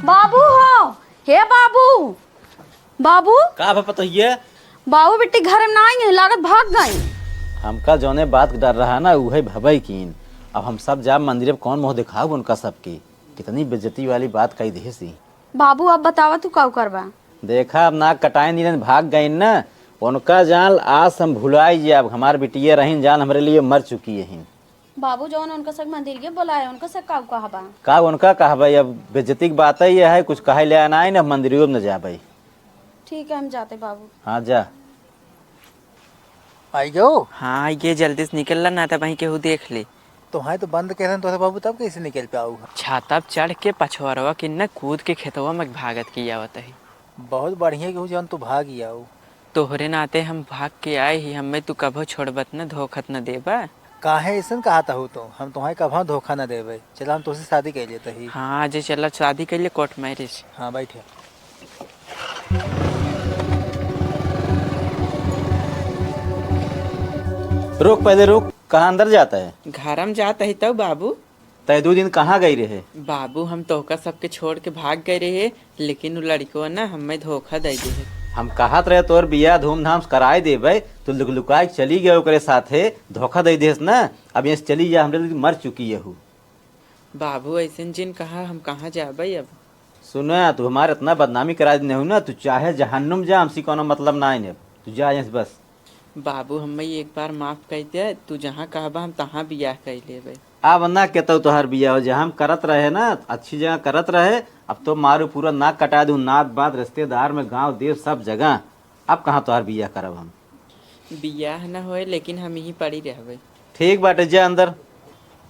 बाबू हो। हे बाबू। बाबू का पता ये बाबू बेटी घर में ना आई है, लागत भाग गई। हमका जौने बात डर रहा ना उहे भबई कीन। अब हम सब जाब मंदिर में कौन मुँह दिखाओ उनका सबकी। कितनी बेइज्जती वाली बात कही दे सी। बाबू अब बतावा तू का करबा। देखा अब नाक कटाए नीरन भाग गई न। उनका जान आज हम भुलाई जाब। हमार बिटिया रहीन जान हमारे लिए मर चुकी है। बाबू जौन उनका सब मंदिर के बुलाए उनका सब का कहबा। का उनका कहा भाई अब बेइज्जती की बात ही है। कुछ कहे ले आना है ना मंदिरों में न जा भाई। ठीक है हम जाते बाबू। हाँ जा। आई गयो। हाँ ये जल्दी से निकल ला ना था वहीं केहू देख ले। तो हाँ तो बंद कैसे तो बाबू तब कैसे निकल पे आऊँगा। छाता पे चढ़ के पछुआरवा कि न कूद के खेतवा में भागत की आवत है। बहुत बढ़िया केहू जौन तू भाग ही आओ। तोहरे नाते हम भाग के आए ही हमें तू कभो छोड़बत न धोखत न देबा। काहे ऐसा कहा हूँ तो हम तुम्हारे कभी धोखा न देवे। चला हम तुझसे शादी कर लेते ही। हाँ आज चला शादी कर ले कोर्ट मैरिज। हाँ बैठे। रुक पहले रुक। कहाँ अंदर जाता है? घर में जाता है तब बाबू। तय 2 दिन कहाँ गई रहे? बाबू हम तोहका सबके छोड़ के भाग गए रहे लेकिन वो लड़को न हमें धोखा दे दे। हम कहत रहे तोर बिया धूमधाम से कराए देवे तो लुकाई चली गए ओकरे साथे धोखा दे देस ना। अब यहाँ से चली जा हमरे लिए मर चुकी है। बाबू ऐसे जिन कहा हम कहाँ जाबे अब। सुना तू हमारे इतना बदनामी करा देने हो ना। तू चाहे जहन्नुम जा हमसे कोनो मतलब ना है। तू जा यहाँ से बस। बाबू हमें एक बार माफ कर दे। तू जहाँ कहबा हम तहाँ बियाह कर लेबे। अब ना कहता तोहर बिया हो जहाँ हम करत रहे ना अच्छी जगह करत रहे। अब तो मारू पूरा नाक कटा दूँ नात बात रिश्तेदार में गांव देश सब जगह। अब कहाँ तोहर बिया करब हम। बियाह न होए लेकिन हम यहीं पड़ी रहबे। ठीक बाटे जा अंदर।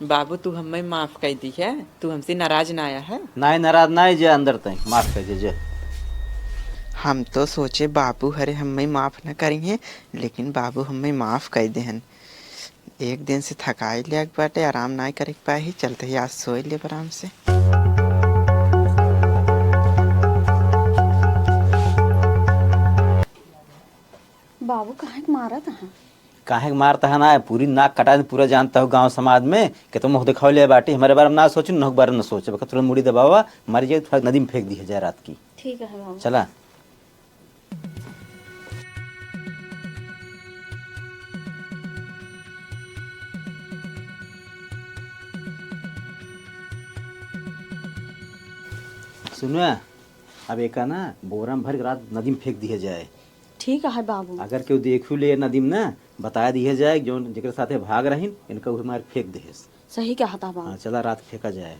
बाबू तू हमें माफ कर दी है। तू हमसे नाराज ना आया है। नहीं नाराज नहीं जा अंदर तय माफ कर दे। हम तो सोचे बाबू हरे हमें माफ न करेंगे लेकिन बाबू हमें माफ कर देहन। एक दिन से थकाई ले बाटे आराम ना करे पाही चलते ही आज सोए ले आराम से। बाबू काहे के मारत है? काहे मारता है ना पूरी नाक कटा पूरा जानता हो गांव समाज में कि तुम मुँह दिखाओ ले बाटी हमारे बारे में ना सोचू न बारे में सोचे तुरंत मुड़ी दबावा मर जाए थोड़ा नदी में फेंक दी है जाए रात की। ठीक है बाबू। चला। सुनो अब एक ना बोरा में भर के रात नदी में फेंक दिया जाए। ठीक है बाबू। अगर केहू देखू ले नदी में ना बता दिया जाए जो जेकर साथे भाग रहीन इनका हमारे फेंक दे। सही कहा था बाबू। हाँ चला रात फेंका जाए।